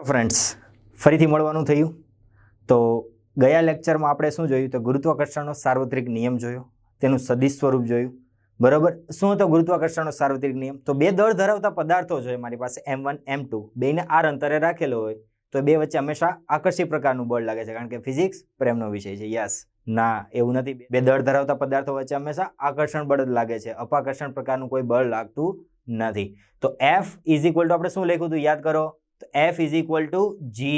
Friends, ફરીથી મળવાનું થયું. તો ગયા લેક્ચરમાં આપણે શું જોયું? તો ગુરુત્વાકર્ષણનો સાર્વત્રિક નિયમ જોયો, તેનું સદિશ સ્વરૂપ જોયું. બરાબર. શું હતો ગુરુત્વાકર્ષણનો સાર્વત્રિક નિયમ? તો બે દળ ધરાવતા પદાર્થો જોઈએ મારી પાસે m1 m2, બેને r અંતરે રાખેલો હોય તો બે વચ્ચે હંમેશા આકર્ષી પ્રકારનું બળ લાગે છે, કારણ કે ફિઝિક્સ પ્રેમનો વિષય છે. યસ, ના, એવું નથી. બે દળ ધરાવતા પદાર્થો વચ્ચે હંમેશા આકર્ષણ બળ જ લાગે છે, અપાકર્ષણ પ્રકારનું કોઈ બળ લાગતું નથી. તો F ઇઝ ઇક્વલ ટુ આપણે શું લખ્યું હતું યાદ કરો? તો F is equal to G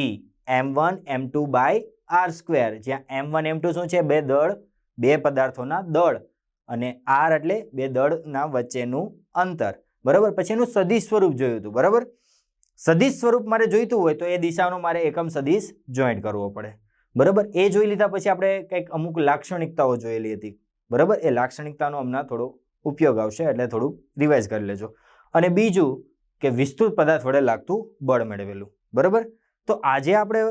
m1 m2 by r square, જ્યાં m1 m2 શું છે? બે દળ, બે પદાર્થોના દળ, અને r એટલે બે દળના વચ્ચેનું અંતર. બરાબર. પછી એનું સદિશ સ્વરૂપ જોયું હતું. બરાબર. સદિશ સ્વરૂપ મારે જોઈતું હોય તો એ દિશાનો મારે એકમ સદિશ જોઈન્ટ કરવો પડે. બરાબર. એ જોઈ લીધા પછી આપણે કંઈક અમુક લાક્ષણિકતાઓ જોયેલી હતી. બરાબર. એ લાક્ષણિકતાનો હમણાં થોડો ઉપયોગ આવશે, એટલે થોડું રિવાઇઝ કરી લેજો. અને બીજું કે વિસ્તૃત પદાર્થ વડે લાગતું બળ મેળવેલું. બરાબર. તો આજે આપણે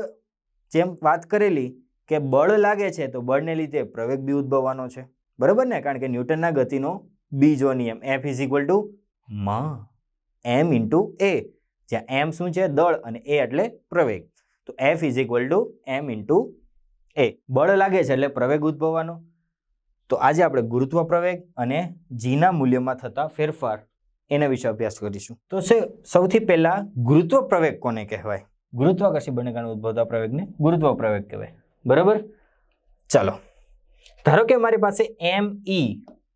જેમ વાત કરેલી કે બળ લાગે છે તો બળને લીધે પ્રવેગ બી ઉદ્ભવવાનો છે. બરાબર ને? કારણ કે ન્યૂટનના ગતિનો બીજો નિયમ F is equal to m into a, જ્યાં m શું છે? દળ, અને a એટલે પ્રવેગ. તો F is equal to m into a. બળ લાગે છે એટલે પ્રવેગ ઉદ્ભવવાનો. તો આજે આપણે ગુરુત્વ પ્રવેગ અને g ના મૂલ્યમાં થતા ફેરફાર એના વિશે અભ્યાસ કરીશું. તો સૌથી પહેલા ગુરુત્વ પ્રવેગ કોને કહેવાય? ગુરુત્વાકર્ષી બળને કારણે ઉદ્ભવતા પ્રવેગને ગુરુત્વ પ્રવેગ કહેવાય. બરાબર. ચાલો, ધારો કે મારી પાસે me,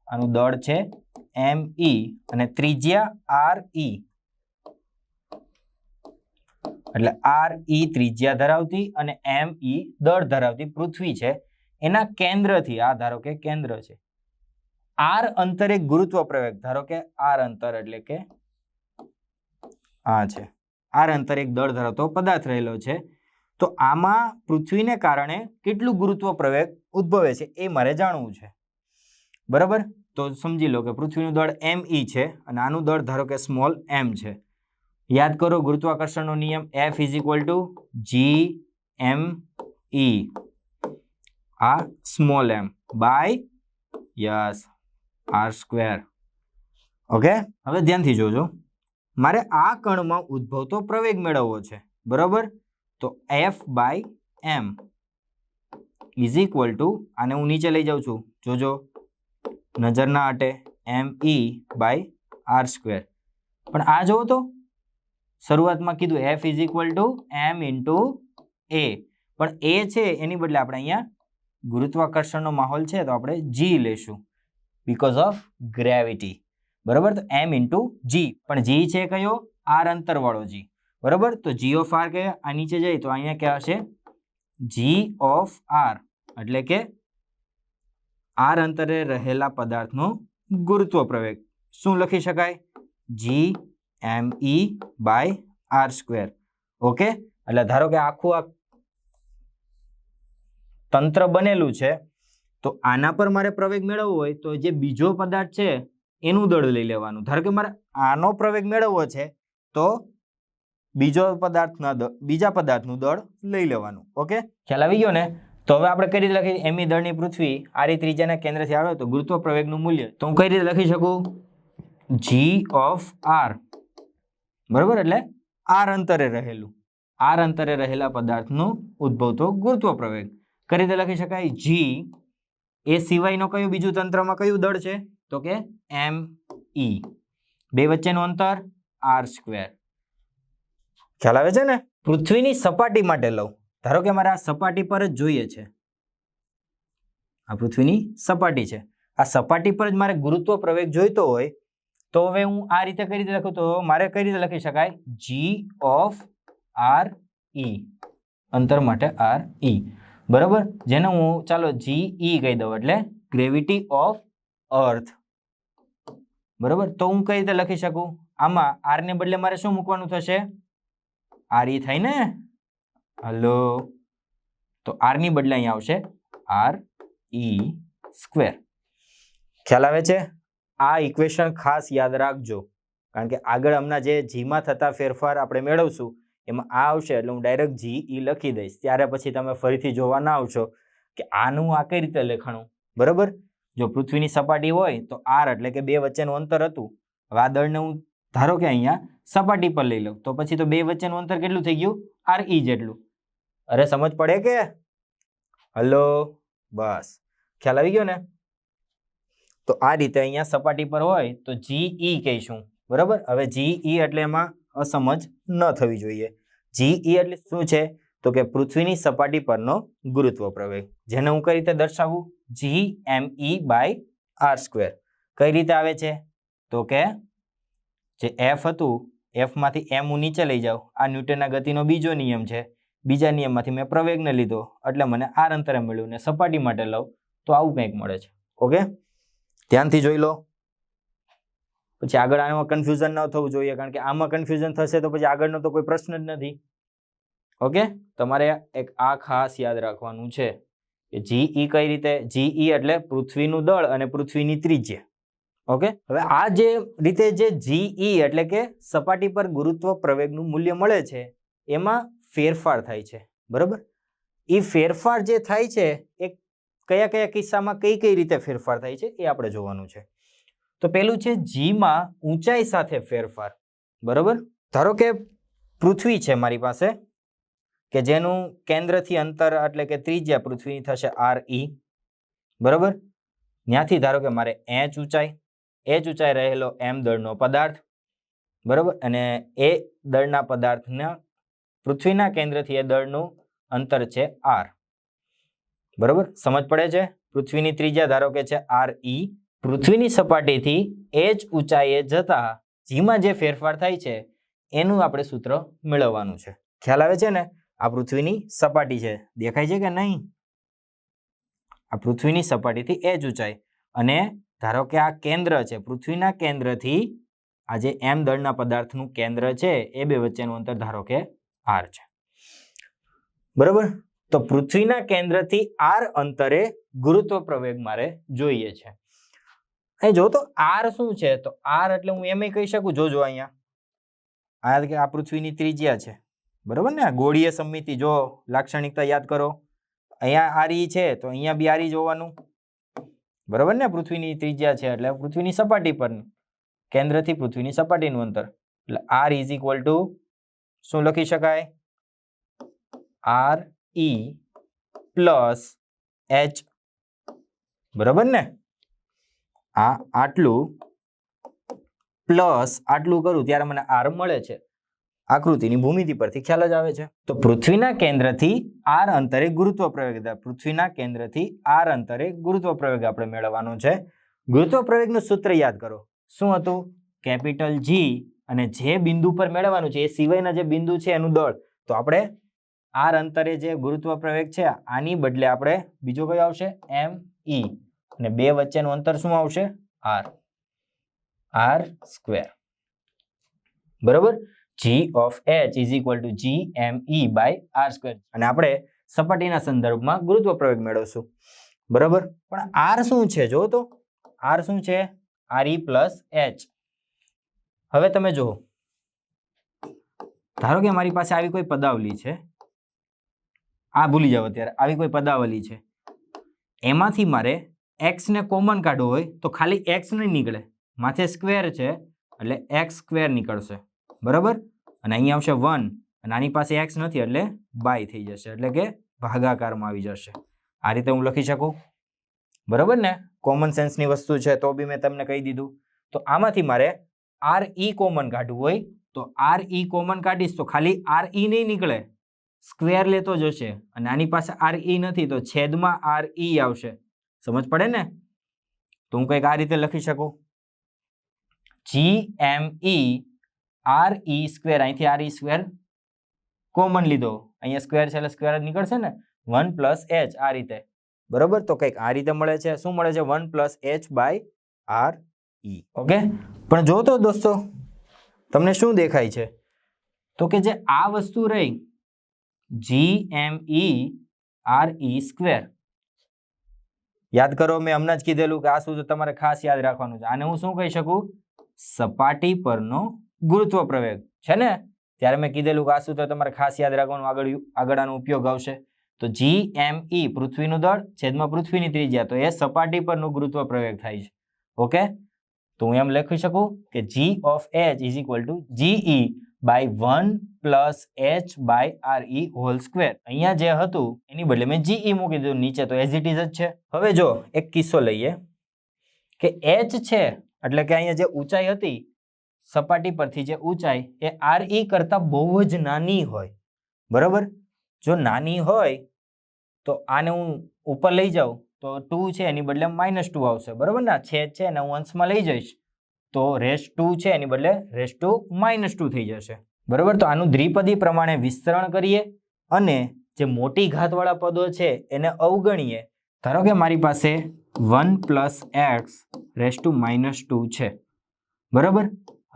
આનું દળ છે me, અને ત્રિજ્યા re, એટલે re ત્રિજ્યા ધરાવતી અને me દળ ધરાવતી પૃથ્વી છે. એના કેન્દ્રથી, આ ધારો કે કેન્દ્ર છે, r અંતરે ગુરુત્વ પ્રવેગ, ધારો કે r અંતર એટલે કે આ છે, r અંતરે એક દળ ધરાવતો પદાર્થ રહેલો છે. તો આમાં પૃથ્વીને કારણે કેટલું ગુરુત્વ પ્રવેગ ઉદ્ભવે છે એ મારે જાણવું છે. બરાબર. તો સમજી લો કે પૃથ્વીનું દળ me છે અને આનું દળ ધારો કે સ્મોલ m છે. યાદ કરો ગુરુત્વાકર્ષણનો નિયમ F is equal to G m e, આ small m by yes r square. Okay. હવે ધ્યાનથી જોજો, મારે આ કણમાં ઉદ્ભવતો પ્રવેગ મેળવવો છે. બરાબર. તો F by m is equal to, આને હું નીચે લઈ જાઉં છું, જોજો નજર ના હટે, me બાય r સ્ક્વેર. પણ આ જોવો તો શરૂઆતમાં કીધું F is equal to m into a, પણ a છે એની બદલે આપણે અહીંયા ગુરુત્વાકર્ષણનો માહોલ છે તો આપણે g લેશું, બીકોઝ ઓફ ગ્રેવિટી. બરાબર. તો m ઇન્ટુ g, પણ g છે કયો? r અંતર વાળો g. બરાબર. તો g ઓફ r કે આ નીચે જાય તો અહીંયા ક્યાં હશે? g ઓફ r, એટલે કે r અંતરે રહેલા પદાર્થનો ગુરુત્વ પ્રવેગ. શું લખી શકાય? g me by r square. Okay. એટલે ધારો કે આખું આ તંત્ર બનેલું છે, તો આના પર મારે પ્રવેગ મેળવવો હોય તો જે બીજો પદાર્થ છે એનું દળ લઈ લેવાનું. ધારો કે મારે આનો પ્રવેગ મેળવવો છે તો બીજા પદાર્થનું દળ લઈ લેવાનું. ઓકે, ખ્યાલ આવી ગયો ને? તો હવે આપણે કઈ રીતે લખીએ? એમી દળની પૃથ્વી આરી ત્રિજ્યાના કેન્દ્રથી આવે તો ગુરુત્વ પ્રવેગનું મૂલ્ય તો હું કઈ રીતે લખી શકું? g of r. બરાબર. એટલે r અંતરે રહેલું, r અંતરે રહેલા પદાર્થનું ઉદ્ભવતો ગુરુત્વ પ્રવેગ કઈ રીતે લખી શકાય? g એ સિવાયનો કયું બીજું તંત્રમાં કયું દળ છે? તો કે me, બે વચ્ચેનું અંતર r સ્ક્વેર. ખ્યાલ આવે છે ને? પૃથ્વીની સપાટી માટે લઉં, ધારો કે મારે આ સપાટી પર જ જોઈએ છે, આ પૃથ્વીની સપાટી છે, આ સપાટી પર જ મારે ગુરુત્વ પ્રવેગ જોઈતો હોય તો હવે હું આ રીતે કઈ રીતે લખું? તો મારે કઈ રીતે લખી શકાય? g ઓફ r e, અંતર માટે r e. બરાબર. જેને હું ચાલો ge કહી દઉં, એટલે ગ્રેવિટી ઓફ અર્થ. બરાબર. તો હું કઈ રીતે લખી શકું? આમાં r ને બદલે મારે શું મૂકવાનું થશે? re થાય ને? હલો. તો r ની બદલે અહીંયા આવશે r e સ્ક્વેર. ખ્યાલ આવે છે? આ ઇક્વેશન ખાસ યાદ રાખજો, કારણ કે આગળ હમણાં જે g માં થતા ફેરફાર આપણે મેળવશું એમાં આ આવશે, એટલે હું ડાયરેક્ટ ge લખી દઈશ. ત્યારે પછી તમે ફરીથી જોવા ના આવશો કે આનું આ કઈ રીતે લખાણું. બરાબર. જો પૃથ્વીની સપાટી હોય તો r એટલે કે બે વચ્ચેનું અંતર હતું. હવે આ દળને હું ધારો કે અહીંયા સપાટી પર લઈ લઉં તો પછી તો બે વચ્ચેનું અંતર કેટલું થઈ ગયું? RE જેટલું. અરે સમજ પડે કે? હલો, બસ ખ્યાલ આવી ગયો ને? તો આ રીતે અહીંયા સપાટી પર હોય તો GE કહીશું, બરાબર. હવે GE એટલે એમાં અસમજ ન થવી જોઈએ. GE એટલે શું છે? તો કે પૃથ્વીની સપાટી પરનો ગુરુત્વ પ્રવેગ, જેને હું કઈ રીતે દર્શાવું? GME/r². કઈ રીતે આવે છે? તો કે જે F હતું, F માંથી M હું નીચે લઈ જાઉં. આ ન્યૂટનના ગતિનો બીજો નિયમ છે. બીજા નિયમમાંથી મેં પ્રવેગને લીધો એટલે મને r અંતરે મળ્યું, ને સપાટી માટે લઉં તો આવું કંઈક મળે છે. ઓકે, ધ્યાનથી જોઈ લો. પછી આગળ આમાં કન્ફ્યુઝન ન થવું જોઈએ, કારણ કે આમાં કન્ફ્યુઝન થશે તો પછી આગળનો તો કોઈ પ્રશ્ન જ નથી. ઓકે, તમારે એક આ ખાસ યાદ રાખવાનું છે કે GE કઈ રીતે? GE એટલે પૃથ્વીનું દળ અને પૃથ્વીની ત્રિજ્યા. ઓકે, હવે આ જે રીતે જે GE એટલે કે સપાટી પર ગુરુત્વ પ્રવેગનું મૂલ્ય મળે છે એમાં ફેરફાર થાય છે, બરાબર. એ ફેરફાર જે થાય છે એ કયા કયા કિસ્સામાં કઈ કઈ રીતે ફેરફાર થાય છે એ આપણે જોવાનું છે. તો પેલું છે G માં ઊંચાઈ સાથે ફેરફાર, બરાબર. ધારો કે પૃથ્વી છે મારી પાસે, કે જેનું કેન્દ્રથી અંતર એટલે કે ત્રિજ્યા પૃથ્વીની થશે RE, બરાબર. ત્યાંથી ધારો કે મારે h ઊંચાઈ રહેલો m દળનો પદાર્થ, બરાબર. અને એ દળના પદાર્થના પૃથ્વીના કેન્દ્રથી એ દળનું અંતર છે r, બરાબર. સમજ પડે છે? પૃથ્વીની ત્રિજ્યા ધારો કે છે RE. પૃથ્વીની સપાટીથી h ઊંચાઈએ જતા જીમાં જે ફેરફાર થાય છે એનું આપણે સૂત્ર મેળવવાનું છે. ખ્યાલ આવે છે ને? આ પૃથ્વીની સપાટી છે, દેખાય છે કે નહીં? આ પૃથ્વીની સપાટીથી h ઊંચાઈ, અને ધારો કે આ કેન્દ્ર છે, પૃથ્વીના કેન્દ્રથી આ જે m દળના પદાર્થનું કેન્દ્ર છે એ બે વચ્ચેનું અંતર ધારો કે r છે, બરાબર. તો પૃથ્વીના કેન્દ્રથી r અંતરે ગુરુત્વ પ્રવેગ મારે જોઈએ છે. અહીં જો તો r શું છે? તો r એટલે હું એમ કહી શકું, જોજો અહીંયા આ પૃથ્વીની ત્રિજ્યા છે, બરાબર ને. ગોળીય સમમિતિ, જો લાક્ષણિકતા યાદ કરો, અહીંયા RE છે તો અહીંયા બી RE જોવાનું, બરાબર ને. પૃથ્વીની ત્રિજ્યા છે એટલે પૃથ્વીની સપાટી પર, કેન્દ્રથી પૃથ્વીની સપાટીનું અંતર, એટલે r ઇઝ ઇક્વલ ટુ શું લખી શકાય? RE પ્લસ h, બરાબર ને. આ આટલું પ્લસ આટલું કરું ત્યારે મને r મળે છે. આકૃતિની ભૂમિતિ પરથી ખ્યાલ જ આવે છે. તો પૃથ્વીના કેન્દ્રથી r અંતરે ગુરુત્વ પ્રવેગ, પૃથ્વીના કેન્દ્રથી r અંતરે ગુરુત્વ પ્રવેગ આપણે મેળવવાનો છે. ગુરુત્વ પ્રવેગનું સૂત્ર યાદ કરો. શું હતું? કેપિટલ G, અને જે બિંદુ પર મેળવવાનું છે એ સિવાયના જે બિંદુ છે એનું દળ. તો આપણે r અંતરે જે ગુરુત્વ પ્રવેગ છે આની બદલે આપણે બીજો કયો આવશે? ME, અને બે વચ્ચેનું અંતર શું આવશે? r², બરાબર. G of h is equal to GME/r². અને આપણે સપાટીના સંદર્ભમાં ગુરુત્વ પ્રવેગ મેળવશું, બરાબર. પણ r શું છે? જો તો r શું છે? RE plus h. હવે તમે જુઓ, ધારો કે મારી પાસે આવી કોઈ પદાવલી છે, આ ભૂલી જાવ અત્યારે, આવી કોઈ પદાવલી છે, એમાંથી મારે x ને કોમન કાઢવું હોય તો ખાલી x નહીં નીકળે, માથે સ્ક્વેર છે એટલે x² નીકળશે, બરાબર. અને અહીંયા આવશે 1, અને આની પાસે x નથી એટલે બાય થઈ જશે, એટલે કે ભાગાકારમાં આવી જશે. આ રીતે હું લખી શકું, બરાબર ને. કોમન સેન્સની વસ્તુ છે તો બી મેં તમને કહી દીધું. તો આમાંથી મારે RE કોમન કાઢવું હોય તો RE કોમન કાઢીશ તો ખાલી RE નહીં નીકળે, સ્ક્વેર લેતો જશે, અને આની પાસે RE નથી તો છેદમાં RE આવશે. સમજ પડે ને? તો હું કંઈક આ રીતે લખી શકું, GME RE², અહીંથી RE² કોમન લીધો, અહીંયા સ્ક્વેર છે એટલે સ્ક્વેર જ નીકળશે ને, 1 પ્લસ h, આ રીતે, બરાબર. તો કંઈક આ રીતે મળે છે. શું મળે છે? 1 પ્લસ h/RE. ઓકે, પણ જો તો દોસ્તો તમને શું દેખાય છે? તો કે જે આ વસ્તુ રહી GME RE², યાદ કરો, મેં હમણાં જ કીધેલું કે આ સૂત્ર તમારે ખાસ યાદ રાખવાનું છે. આને હું શું કહી શકું? સપાટી પરનો ગુરુત્વ પ્રવેગ છે ને. ત્યારે મેં કીધેલું કે આ સૂત્ર તમારે ખાસ યાદ રાખવાનું, આગળ આનો ઉપયોગ આવશે. તો GME પૃથ્વીનું દળ છેદમાં પૃથ્વીની ત્રિજ્યા, તો એ સપાટી પરનો ગુરુત્વ પ્રવેગ થાય છે. ઓકે, તો હું એમ લખી શકું કે G of h is equal to GE by 1 plus h by RE whole square. અહીંયા જે હતું એની બદલે મેં GE મૂકી દીધું, નીચે તો એઝ ઇટ ઇઝ જ છે. હવે જો એક કિસ્સો લઈએ કે h છે એટલે કે અહીંયા જે ઊંચાઈ હતી સપાટી પરથી જે ઊંચાઈ એ RE કરતા બહુ જ નાની હોય. બરાબર, જો નાની હોય તો આને હું ઉપર લઈ જાઉં તો 2 છે એની બદલે -2 આવશે. બરાબર ને, છેદ છે એને હું અંશમાં લઈ જઈશ તો રેસ 2 છે એની બદલે રેસ ટુ -2 થઈ જશે. બરાબર, તો આનું દ્વિપદી પ્રમાણે વિસ્તરણ કરીએ અને જે મોટી ઘાતવાળા પદો છે એને અવગણીએ. ધારો કે મારી પાસે 1 પ્લસ x રેસ ટુ -2 છે. બરાબર,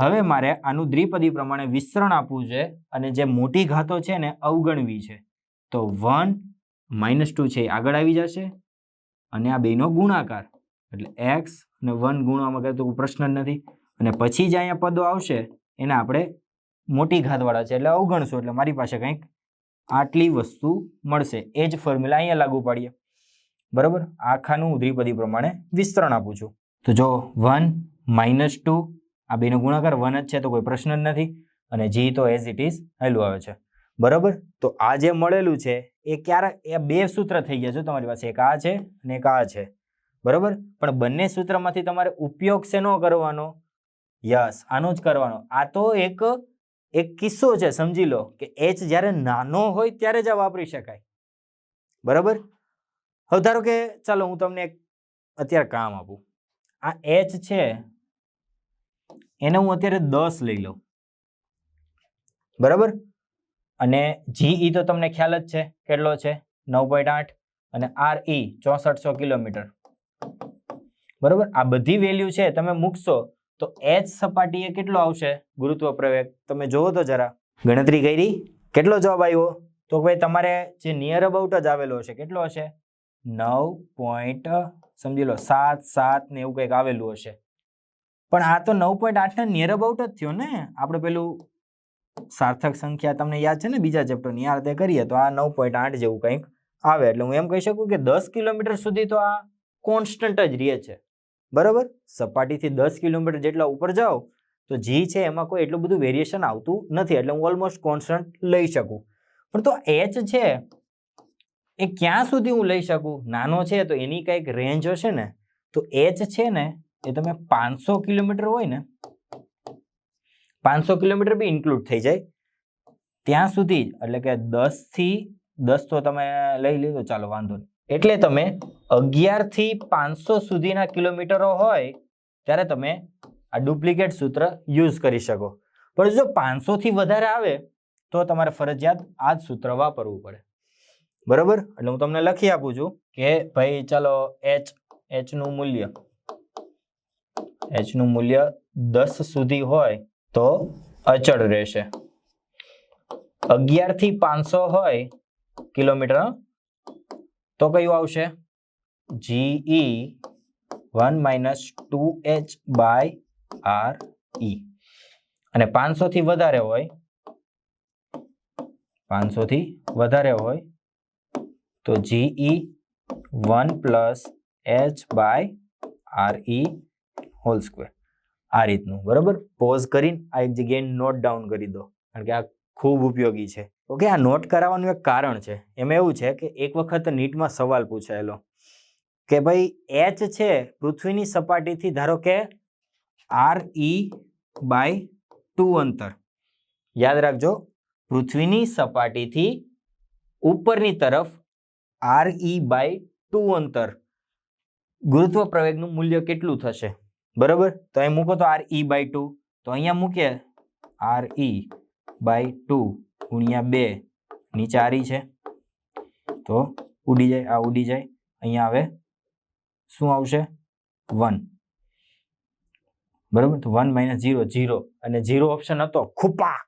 હવે મારે આનું દ્વિપદી પ્રમાણે વિસ્તરણ આપવું છે અને જે મોટી ઘાતો છે એને અવગણવી છે. તો 1 -2 છે એ આગળ આવી જશે અને આ બેનો ગુણાકાર એટલે x અને 1 ગુણવામાં કઈ તો પ્રશ્ન જ નથી. અને પછી જે અહીંયા પદો આવશે એને આપણે મોટી ઘાતવાળા છે એટલે અવગણશું, એટલે મારી પાસે કંઈક આટલી વસ્તુ મળશે. એ જ ફોર્મ્યુલા અહીંયા લાગુ પાડીએ. બરાબર, આખાનું દ્વિપદી પ્રમાણે વિસ્તરણ આપું છું. તો જો 1 -2 આ બેનો ગુણાકાર 1 જ છે તો કોઈ પ્રશ્ન જ નથી અને g તો એઝ ઇટ ઇઝ હેલું આવે છે. બરાબર, તો આ જે મળેલું છે એ એ બે સૂત્ર થઈ ગયા છે તમારી પાસે, એક આ છે અને એક આ છે. બરાબર, પણ બંને સૂત્રમાંથી તમારે ઉપયોગ શેનો કરવાનો? યસ, આનો જ કરવાનો. આ તો એક કિસ્સો છે, સમજી લો કે h જ્યારે નાનો હોય ત્યારે જ આ વાપરી શકાય. બરાબર, હવે ધારો કે ચાલો હું તમને અત્યારે કામ આપું. આ h છે એને હું અત્યારે 10 લઈ લઉં. બરાબર, અને GE તો તમને ખ્યાલ જ છે કેટલો છે, 9.8 અને RE 6400 કિલોમીટર. બરાબર, આ બધી વેલ્યુ છે તમે મૂકશો તો h સપાટીએ કેટલો આવશે ગુરુત્વ પ્રવેગ? તમે જોવો તો જરા, ગણતરી કરી કેટલો જવાબ આવ્યો? તો ભાઈ તમારે જે નિયર અબાઉટ જ આવેલો હશે, કેટલો હશે? 9. સમજી લો 7 ને એવું કંઈક આવેલું હશે. પણ આ તો 9.8 ના નિયર અબાઉટ જ થયો ને. આપણે પેલું સાર્થક સંખ્યા તમને યાદ છે ને બીજા ચેપ્ટરની, યાર તે કરીએ તો આ 9.8 જેવું કંઈક આવે. એટલે હું એમ કહી શકું કે 10 કિલોમીટર સુધી તો આ કોન્સ્ટન્ટ જ રહે છે. બરાબર, સપાટીથી 10 કિલોમીટર જેટલા ઉપર જાઓ તો g છે એમાં કોઈ એટલું બધું વેરિએશન આવતું નથી, એટલે હું ઓલમોસ્ટ કોન્સ્ટન્ટ લઈ શકું. પણ તો h છે એ ક્યાં સુધી હું લઈ શકું? નાનો છે તો એની કંઈક રેન્જ હશે ને. તો h છે ને એ તમે 500 કિલોમીટર હોય ને, 500 કિલોમીટર બી ઇન્ક્લુડ થઈ જાય ત્યાં સુધી જ, એટલે કે 10 થી 10 તો તમે લઈ લીધો, ચાલો વાંધો નહીં. એટલે તમે 11 થી 500 સુધીના કિલોમીટરો હોય ત્યારે તમે આ ડુપ્લિકેટ સૂત્ર યુઝ કરી શકો. પણ જો 500 થી વધારે આવે તો તમારે ફરજિયાત આ જ સૂત્ર વાપરવું પડે. બરાબર, એટલે હું તમને લખી આપું છું કે ભાઈ ચાલો h નું મૂલ્ય 10 સુધી હોય તો અચળ રહેશે. 11 થી 500 હોય કિલોમીટર તો કયું આવશે? GE 1 - 2h by RE. અને 500 થી વધારે હોય તો GE 1 plus h by RE whole square. આ રીતનું. બરાબર, પોઝ કરીને આ એક જગ્યાએ નોટ ડાઉન કરી દો, કારણ કે આ ખૂબ ઉપયોગી છે. ઓકે, આ નોટ કરાવવાનું એક કારણ છે. એમાં એવું છે કે એક વખત નીટમાં સવાલ પૂછાયેલો કે ભાઈ h છે પૃથ્વીની સપાટીથી ધારો કે RE બાય 2 અંતર. યાદ રાખજો, પૃથ્વીની સપાટીથી ઉપરની તરફ RE બાય 2 અંતર ગુરુત્વ પ્રવેગનું મૂલ્ય કેટલું થશે? બરાબર, તો અહીં મૂકો તો RE બાય 2, તો અહીંયા મૂકીએ RE બાય 2 ગુણ્યા 2, નીચે RE છે તો ઉડી જાય, આ ઉડી જાય. અહીંયા આવે શું આવશે? 1. બરાબર, તો 1 - 0 0, અને 0 ઓપ્શન હતો, ખૂપા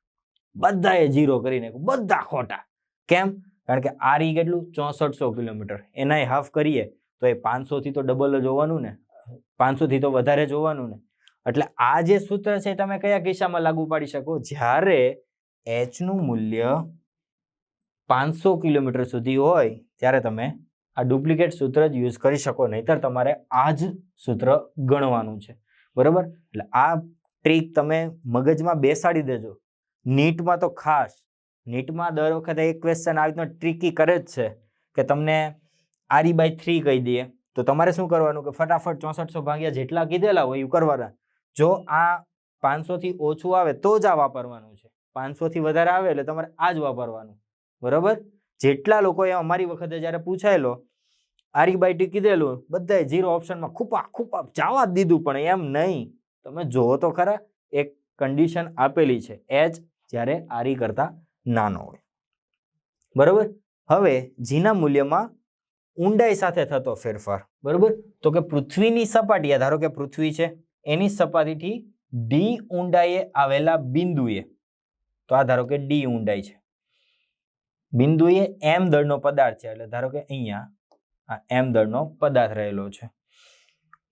બધાએ 0 કરીને, બધા ખોટા. કેમ? કારણ કે RE કેટલું? 6400 કિલોમીટર. એના હાફ કરીએ તો એ 500 થી તો ડબલ જ હોવાનું ને, 500 થી તો વધારે જ હોવાનું ને. એટલે આ જે સૂત્ર છે તમે કયા કિસ્સામાં લાગુ પાડી શકો? જ્યારે h નું મૂલ્ય 500 કિલોમીટર સુધી હોય ત્યારે તમે આ ડુપ્લિકેટ સૂત્ર જ યુઝ કરી શકો, નહીતર તમારે આ જ સૂત્ર ગણવાનું છે. બરાબર, એટલે આ ટ્રીક તમે મગજમાં બેસાડી દેજો નીટમાં તો ખાસ, નીટમાં દર વખતે એક ક્વેશ્ચન આવી રીતનો ટ્રિકી કરે જ છે કે તમને RE/3 કહી દઈએ તો તમારે શું કરવાનું કે ફટાફટ 6400 ભાગ્યા જેટલા કીધેલા હોય એ કરવાના. જો આ 500 થી ઓછું આવે તો જ આ વાપરવાનું છે, 500 થી વધારે આવે એટલે તમારે આ જ વાપરવાનું. બરોબર? જેટલા લોકોએ અમારી વખતે જ્યારે પૂછાયેલો RE/2 કીધેલું બધાએ 0 ઓપ્શનમાં ખૂપા જવા જ દીધું, પણ એમ નહીં. તમે જોવો તો ખરા, એક કન્ડિશન આપેલી છે h જ્યારે RE કરતા નાનો હોય. બરોબર? હવે જીના મૂલ્યમાં ઊંડાઈ સાથે થતો ફેરફાર. બરોબર? તો કે પૃથ્વીની સપાટી, ધારો કે પૃથ્વી છે એની સપાટીથી d ઊંડાઈએ આવેલા બિંદુએ, તો આ ધારો કે d ઊંડાઈ છે, બિંદુએ m દળનો પદાર્થ છે, એટલે ધારો કે અહીંયા આ m દળનો પદાર્થ રહેલો છે.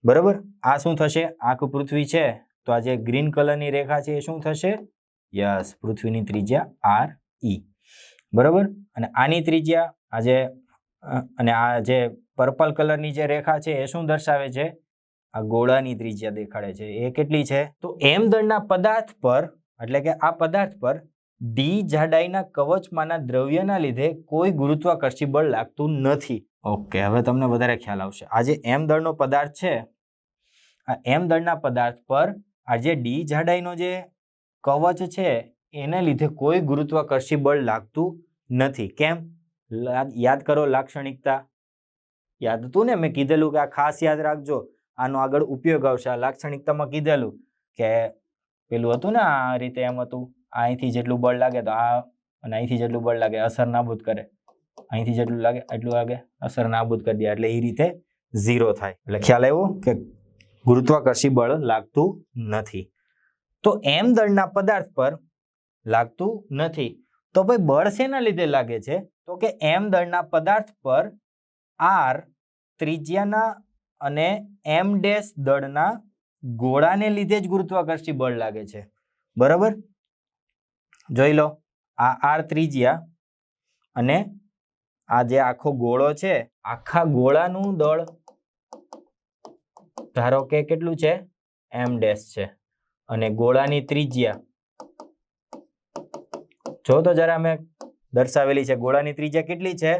બરોબર? આ શું થશે? આખું પૃથ્વી છે તો આ જે ગ્રીન કલરની રેખા છે એ શું થશે? યસ, પૃથ્વીની ત્રિજ્યા RE. બરોબર? અને આની ત્રિજ્યા અને આ જે પર્પલ કલરની જે રેખા છે એ શું દર્શાવે છે? આ ગોળાની ત્રિજ્યા દેખાડે છે. એ કેટલી છે? તો m દળના પદાર્થ પર, એટલે કે આ પદાર્થ પર d જાડાઈના કવચમાંના દ્રવ્યના લીધે કોઈ ગુરુત્વાકર્ષી બળ લાગતું નથી. ઓકે, હવે તમને વધારે ખ્યાલ આવશે. આ જે m દળનો પદાર્થ છે, આ m દળના પદાર્થ પર આ જે d જાડાઈનો જે કવચ છે એને લીધે કોઈ ગુરુત્વાકર્ષી બળ લાગતું નથી. કેમ? યાદ કરો લાક્ષણિકતા. યાદ હતું ને? મેં કીધેલું કે આ ખાસ યાદ રાખજો, આનો આગળ ઉપયોગ આવશે. આ લાક્ષણિકતામાં કીધેલું કે પેલું હતું ને, આ રીતે એમ હતું, અહીંથી જેટલું બળ લાગે તો આ, અને અહીંથી જેટલું બળ લાગે અસર નાબૂદ કરે, અહીંથી જેટલું લાગે એટલું લાગે અસર નાબૂદ કરી દે, એટલે એ રીતે 0 થાય. એટલે ખ્યાલ આવ્યો કે ગુરુત્વાકર્ષી બળ લાગતું નથી. તો m દળના પદાર્થ પર લાગતું નથી. તો ભાઈ બળ શેના લીધે લાગે છે? તો કે m દળના પદાર્થ પર r ત્રિજ્યાના અને m ડેશ દળના ગોળાને લીધે જ ગુરુત્વાકર્ષી બળ લાગે છે. બરાબર? જોઈ લો, આ r ત્રિજ્યા અને આ જે આખો ગોળો છે, આખા ગોળાનું દળ ધારો કે કેટલું છે? m ડેશ છે. અને ગોળાની ત્રિજ્યા જો તો જરા મેં દર્શાવેલી છે, ગોળાની ત્રિજ્યા કેટલી છે?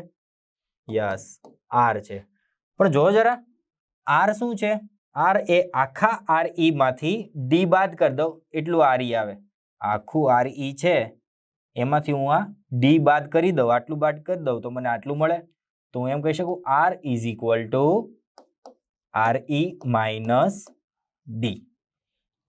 યસ, r છે. પણ જો જરા r શું છે? r એ આખા RE માંથી d બાદ કરી દઉં એટલું RE આવે. આખું RE છે એમાંથી હું આ d બાદ કરી દઉં, આટલું બાદ કરી દઉં તો મને આટલું મળે. તો હું એમ કહી શકું r = RE - d.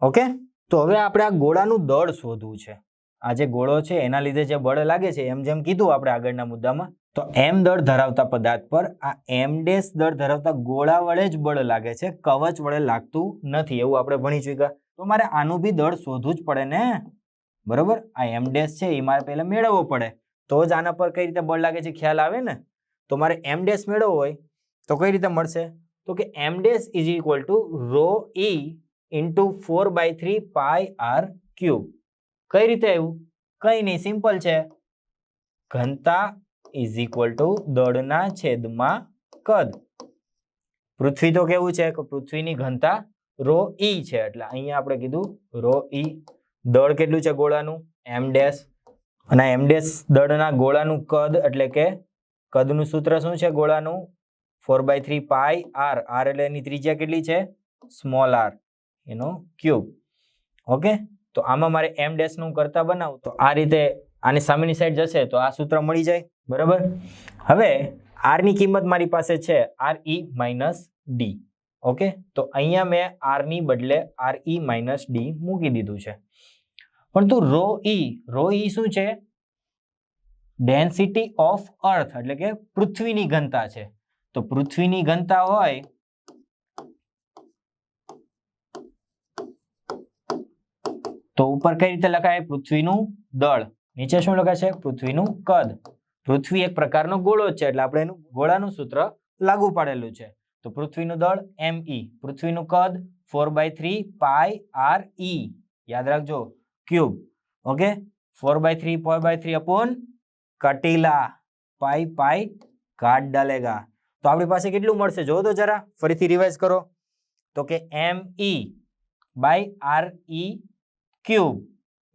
ઓકે? તો હવે આપણે આ ગોળાનું દળ શોધવું છે. આ જે ગોળો છે એના લીધે જે બળ લાગે છે, એમ જેમ કીધું આપણે આગળના મુદ્દામાં, તો m દળ ધરાવતા પદાર્થ પર આ m ડેશ દળ ધરાવતા ગોળા વડે જ બળ લાગે છે, કવચ વડે લાગતું નથી. એવું આપણે ભણી ચૂક્યા. તો મારે આનું બી દળ શોધવું જ પડે ને. બરોબર? આ m ડેશ છે એ મારે પહેલા મેળવવો પડે, તો જ આના પર કઈ રીતે બળ લાગે છે ખ્યાલ આવે ને. તો મારે m ડેશ મેળવવો હોય તો કઈ રીતે મળશે? તો કે m ડેશ = ρe × 4/3 πr³. કઈ રીતે આવ્યું? કઈ નહીં, સિમ્પલ છે. ઘનતા = દળના છેદમાં કદ. પૃથ્વી તો કેવું છે કે પૃથ્વીની ઘનતા ρe છે, એટલે અહીંયા આપણે કીધું ρe. દળ કેટલું છે ગોળાનું? m dash. અને m ડેશ દળના ગોળાનું કદ, એટલે કે કદનું સૂત્ર શું છે ગોળાનું? 4/3 πr. r એટલે એની ત્રિજ્યા કેટલી છે? સ્મોલ r, એનો ક્યુબ. ઓકે? તો આમાં મારે m ડેશ નું કરતા બનાવું તો આ રીતે આની સામેની સાઈડ જશે તો આ સૂત્ર મળી જાય. બરાબર? હવે r ની કિંમત મારી પાસે છે RE - d. ઓકે? તો અહીંયા મેં r ની બદલે RE - d મૂકી દીધું છે. પણ તું ρe શું છે? ડેન્સિટી ઓફ અર્થ, એટલે કે પૃથ્વીની ઘનતા છે. તો પૃથ્વીની ઘનતા હોય તો ઉપર કઈ રીતે લખાય? પૃથ્વીનું દળ. નીચે શું લખાશે? પૃથ્વીનું કદ. પૃથ્વી એક પ્રકારનો ગોળો છે, એટલે આપણે એનું ગોળાનું સૂત્ર લાગુ પાડેલું છે. તો પૃથ્વીનું દળ me, પૃથ્વીનું કદ 4/3 πre. યાદ રાખજો, ક્યુબ. ઓકે? 4/3 अपॉन कटीला, पाई काट डालेगा. तो આપણી પાસે કેટલું મળશે જો તો જરા ફરીથી રિવાઇઝ કરો. તો કે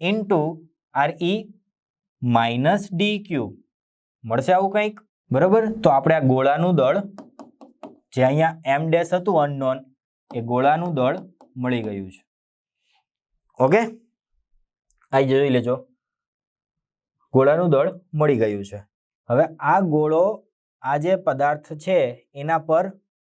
me/re³ RE minus D cube મળશે આવું કંઈક, બરોબર. તો આપણે આ ગોળાનું દળ જે અહીંયા એમ ડેશ હતું અનનોન, એ ગોળાનું દળ મળી ગયું છે. ઓકે, આ જોઈ લેજો, ગોળાનું દળ મળી ગયું છે. હવે આ ગોળો, આ જે પદાર્થ છે એના પર,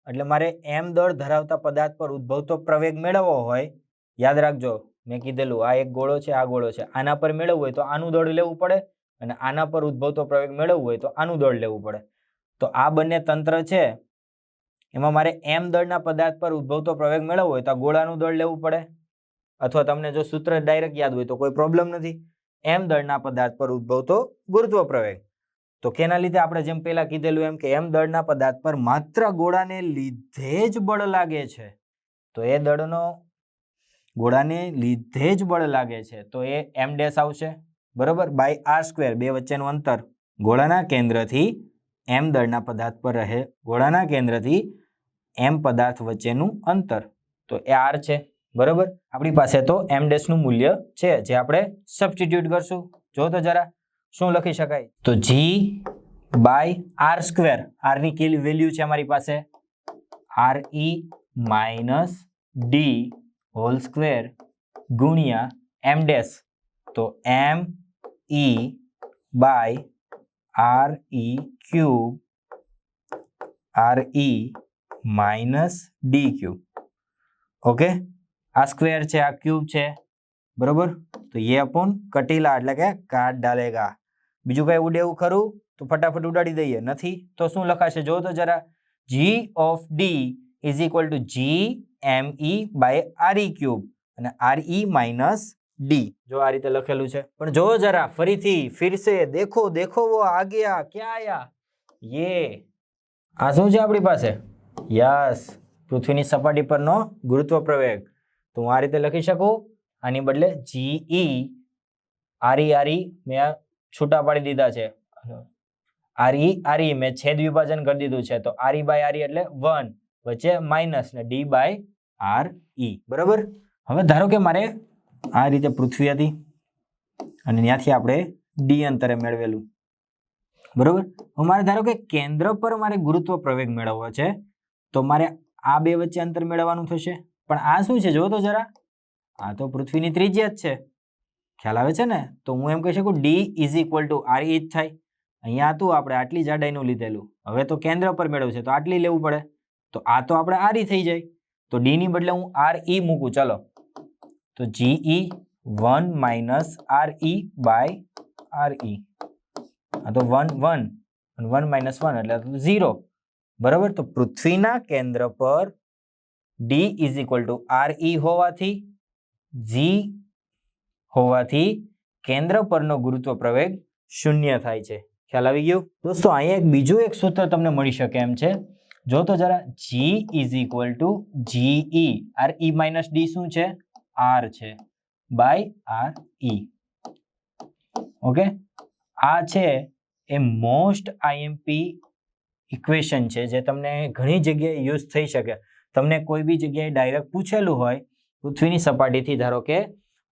એટલે મારે એમ દળ ધરાવતા પદાર્થ પર ઉદ્ભવતો પ્રવેગ મેળવવો હોય, યાદ રાખજો મેં કીધેલું આ એક ગોળો છે, આ ગોળો છે, આના પર મેળવવું હોય તો આનું દળ લેવું પડે, અને આના પર ઉદ્ભવતો પ્રવેગ મેળવવું હોય તો આનું દળ લેવું પડે. તો આ બંને તંત્ર છે એમાં મારે એમ દળના પદાર્થ પર ઉદ્ભવતો પ્રવેગ મેળવવો હોય તો આ ગોળાનું દળ લેવું પડે, અથવા તમને જો સૂત્ર ડાયરેક્ટ યાદ હોય તો કોઈ પ્રોબ્લેમ નથી. એમ દળના પદાર્થ પર ઉદ્ભવતો ગુરુત્વ પ્રવેગ, તો કેના લીધે આપણે જેમ પહેલા કીધેલું એમ કે એમ દળના પદાર્થ પર માત્ર ગોળાને લીધે જ બળ લાગે છે, તો એ દળનો ગોળાને લીધે જ બળ લાગે છે તો એ એમ ડેશ આવશે, બરોબર, બાય આર સ્ક્વેર, બે વચ્ચેનું અંતર, ગોળાના કેન્દ્રથી એમ દળના પદાર્થ પર રહે, ગોળાના કેન્દ્રથી એમ પદાર્થ વચ્ચેનું અંતર, તો એ આર છે, બરોબર. આપણી પાસે તો એમ ડેશ નું મૂલ્ય છે જે આપણે સબસ્ટિટ્યુટ કરશું. જો તો જરા શું લખી શકાય, તો G by R square, R ની કેલી વેલ્યુ છે અમારી પાસે RE minus D whole square ગુણ્યા એમ ડેશ, તો M E by RE cube RE minus D cube. Okay, આ સ્ક્વેર છે, આ ક્યુબ છે, બરોબર. તો ये अपन कटीला એટલે કે કાટ ડાલેગા. બીજું કઈ ઉડે એવું ખરું તો ફટાફટ ઉડાડી દઈએ, નથી તો શું લખાશે જો તો જરા, G of D is equal to GME by RE cube અને RE માઇનસ ડી, જો આ રીતે લખેલું છે. પણ જો જરા ફરીથી ફિરસે દેખો દેખો વો આ ગયા, ક્યાં આયા, યે આ શું છે આપણી પાસે, યસ પૃથ્વીની સપાટી પરનો ગુરુત્વ પ્રવેગ. તો હું આ રીતે લખી શકું, આની બદલે GE RE મેં છૂટા પાડી દીધા છે, RE મેં છેદ વિભાજન કરી દીધું છે, તો RE બાય RE એટલે 1 વચ્ચે માઇનસ ને D બાય RE, બરાબર. હવે ધારો કે મારે આ રીતે પૃથ્વી હતી અને ત્યાંથી આપણે ડી અંતરે મેળવેલું, બરોબર. હવે મારે ધારો કે કેન્દ્ર પર મારે ગુરુત્વ પ્રવેગ મેળવવો છે, તો મારે આ બે વચ્ચે અંતર મેળવવાનું થશે. પણ આ શું છે જો તો જરા, આ તો પૃથ્વીની ત્રિજ્યા જ છે, ખ્યાલ આવે છે ને. તો હું એમ કહી શકું D is equal two RE જ થાય. અહીંયા હતું આપણે આટલી જાડાઈનું લીધેલું, હવે તો કેન્દ્ર પર મેળવશે તો આટલી લેવું પડે, તો આ તો આપણે RE થઈ જાય, તો D ની બદલે હું RE મૂકું, ચાલો તો GE 1 minus RE by RE, આ તો 1 1 અને 1 માઇનસ 1 એટલે 0, બરાબર. તો પૃથ્વીના કેન્દ્ર પર D is equal two RE હોવાથી કેન્દ્ર પરનો ગુરુત્વ પ્રવેગ 0 થાય છે. ખ્યાલ આવી ગયો દોસ્તો. અહીંયા બીજું એક સૂત્ર તમને મળી શકે એમ છે, જો તો જરા, G is equal two GE RE minus D શું છે, R છે, બાય RE. ઓકે, આ છે એ મોસ્ટ IMP ઇક્વેશન છે જે તમને ઘણી જગ્યાએ યુઝ થઈ શકે. તમને કોઈ બી જગ્યાએ ડાયરેક્ટ પૂછેલું હોય પૃથ્વીની સપાટીથી ધારો કે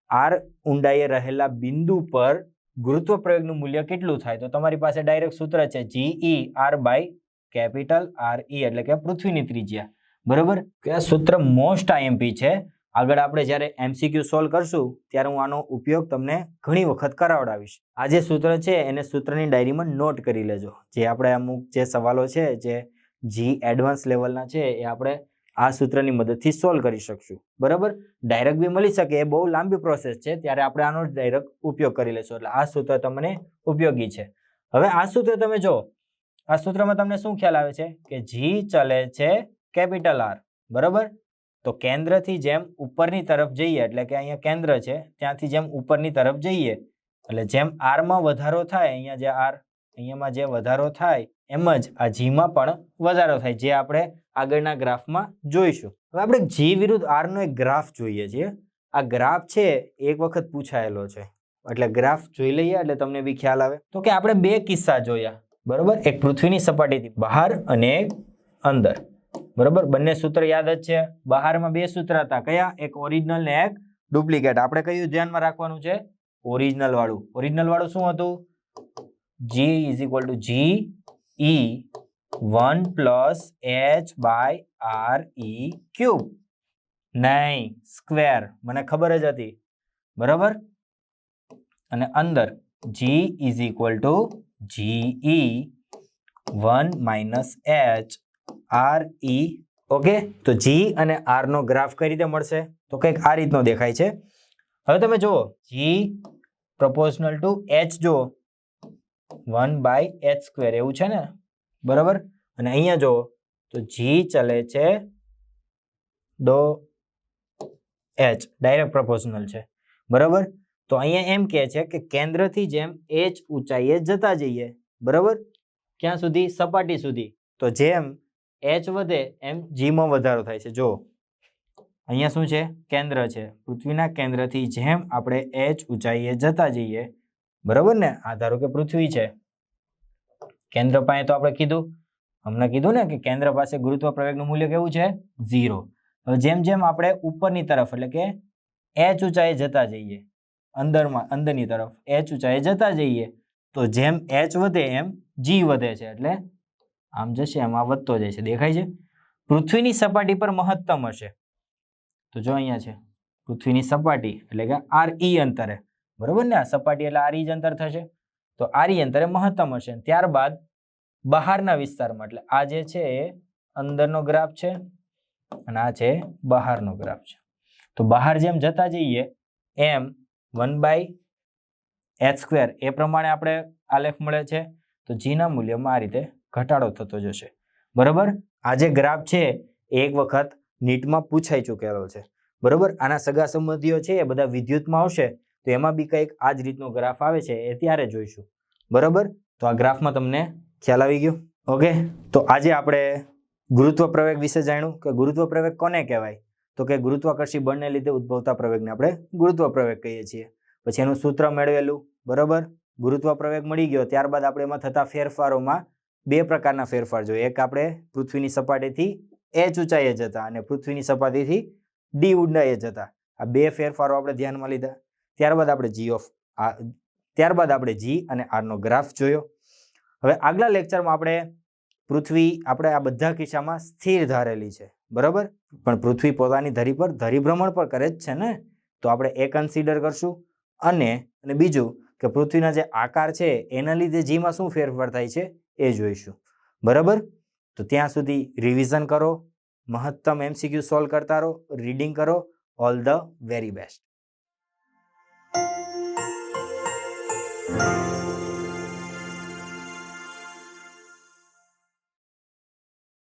R ઊંડાઈએ રહેલા બિંદુ પર ગુરુત્વ પ્રવેગનું મૂલ્ય કેટલું થાય, તો તમારી પાસે ડાયરેક્ટ સૂત્ર છે GE R by capital RE એટલે કે પૃથ્વીની ત્રિજ્યા, બરોબર. કે આ સૂત્ર મોસ્ટ IMP છે. આગળ આપણે જ્યારે MCQ સોલ્વ કરશું ત્યારે હું આનો ઉપયોગ તમને ઘણી વખત કરાવડાવીશ. આ જે સૂત્ર છે એને સૂત્રની ડાયરીમાં નોટ કરી લેજો. જે આપણે અમુક જે સવાલો છે જે G એડવાન્સ લેવલના છે એ આપણે આ સૂત્રની મદદથી સોલ્વ કરી શકશું, બરાબર. ડાયરેક્ટ બી મળી શકે, એ બહુ લાંબી પ્રોસેસ છે, ત્યારે આપણે આનો ડાયરેક્ટ ઉપયોગ કરી લેશું. એટલે આ સૂત્ર તમને ઉપયોગી છે. હવે આ સૂત્ર તમે જો, આ સૂત્રમાં તમને શું ખ્યાલ આવે છે કે G ચલે છે કેપિટલ R, બરાબર. તો કેન્દ્રથી જેમ ઉપરની તરફ જઈએ, એટલે કે અહીંયા કેન્દ્ર છે ત્યાંથી જેમ ઉપરની તરફ જઈએ એટલે જેમ R માં વધારો થાય, અહીંયા જે R અહીંયામાં જે વધારો થાય એમ જ આ G માં પણ વધારો થાય, જે આપણે આગળના ગ્રાફમાં જોઈશું. હવે આપણે G વિરુદ્ધ R નો એક ગ્રાફ જોઈએ છીએ. આ ગ્રાફ છે એક વખત પૂછાયેલો છે, એટલે ગ્રાફ જોઈ લઈએ એટલે તમને બી ખ્યાલ આવે. તો કે આપણે બે કિસ્સા જોયા, બરોબર. એક પૃથ્વીની સપાટીથી બહાર અને એક અંદર, બરોબર. બંને સૂત્ર યાદ જ છે. બહારમાં બે સૂત્ર હતા, કયા, એક ઓરિજિનલ ને એક ડુપ્લિકેટ. આપણે કયું ધ્યાનમાં રાખવાનું છે, ઓરિજિનલ વાળું શું હતું? g is equal two GE 1 plus h/re cube, નહીં સ્ક્વેર, મને ખબર જ હતી, બરાબર. અને અંદર g is equal two GE 1 minus h/re. Okay, તો g અને r નો ગ્રાફ કઈ રીતે મળશે? તો કંઈક આ રીતનો દેખાય છે. હવે તમે જુઓ, g પ્રોપોર્શનલ ટુ h જુઓ 1/h², એવું છે ને, બરાબર. અને અહીંયા જુઓ તો g ચલે છે દો h, ડાયરેક્ટ પ્રોપોર્શનલ છે, બરાબર. તો અહીંયા એમ કહે છે કે કેન્દ્રથી જેમ h ઊંચાઈએ જતા જઈએ, બરાબર, ક્યાં સુધી? સપાટી સુધી. તો જેમ h વધે એમ g માં વધારો થાય છે. જો અહીંયા શું છે? કેન્દ્ર છે. પૃથ્વીના કેન્દ્રથી જેમ આપણે h ઊંચાઈએ જતા જઈએ, બરાબર ને, આ ધારો કે પૃથ્વી છે, કેન્દ્ર પાસે તો આપણે હમણાં કીધું ને કે કેન્દ્ર પાસે ગુરુત્વ પ્રવેગનું મૂલ્ય કેવું છે? 0. હવે જેમ જેમ આપણે ઉપરની તરફ એટલે કે h ઊંચાઈએ જતા જઈએ, અંદરની તરફ h ઊંચાઈએ જતા જઈએ, તો જેમ h વધે એમ g વધે છે, એટલે આમ જશે એમ આ વધતો જાય છે, દેખાય છે. પૃથ્વીની સપાટી પર મહત્તમ હશે, તો જો અહીંયા છે પૃથ્વીની સપાટી એટલે કે RE અંતરે, બરોબર ને, આ સપાટી એટલે RE જ અંતર થશે, તો RE અંતરે મહત્તમ હશે. ત્યારબાદ બહારના વિસ્તારમાં, એટલે આ જે છે એ અંદરનો ગ્રાફ છે અને આ છે બહારનો ગ્રાફ છે. તો બહાર જેમ જતા જઈએ એમ 1/h² એ પ્રમાણે આપણે આલેખ મળે છે. તો g ના મૂલ્યમાં આ રીતે ઘટાડો થતો જશે, બરોબર. આ જે ગ્રાફ છે એ એક વખત નીટમાં પૂછાઈ ચૂકેલો છે, બરોબર. આના સગા સંબંધીઓ છે એ બધા વિદ્યુતમાં આવશે તો એમાં બી કંઈક આ જ રીતનો ગ્રાફ આવે છે, એ ત્યારે જોઈશું, બરોબર. તો આ ગ્રાફમાં તમને ખ્યાલ આવી ગયો. ઓકે, તો આજે આપણે ગુરુત્વ પ્રવેગ વિશે જાણ્યું કે ગુરુત્વ પ્રવેગ કોને કહેવાય? તો કે ગુરુત્વાકર્ષી બળને લીધે ઉદ્ભવતા પ્રવેગને આપણે ગુરુત્વ પ્રવેગ કહીએ છીએ. પછી એનું સૂત્ર મેળવેલું, બરોબર. ગુરુત્વ પ્રવેગ મળી ગયો, ત્યારબાદ આપણે એમાં થતા ફેરફારોમાં બે પ્રકારના ફેરફાર જોઈએ. એક આપણે પૃથ્વીની સપાટીથી h ઊંચાઈએ જતા અને પૃથ્વીની સપાટીથી d ઊંડાઈએ જતા, આ બે ફેરફારો આપણે ધ્યાનમાં લીધા. ત્યારબાદ આપણે g અને r નો ગ્રાફ જોયો. હવે આગલા લેક્ચરમાં આપણે આ બધા કિસ્સામાં સ્થિર ધારેલી છે, બરોબર. પણ પૃથ્વી પોતાની ધરી પર ધરીભ્રમણ પર કરે જ છે ને, તો આપણે એ કન્સિડર કરશું. અને બીજું કે પૃથ્વીના જે આકાર છે એના લીધે g માં શું ફેરફાર થાય છે એ જોઈશું, બરાબર. તો ત્યાં સુધી રિવિઝન કરો, મહત્તમ MCQ સોલ્વ કરતા રહો, રીડિંગ કરો. All the very best.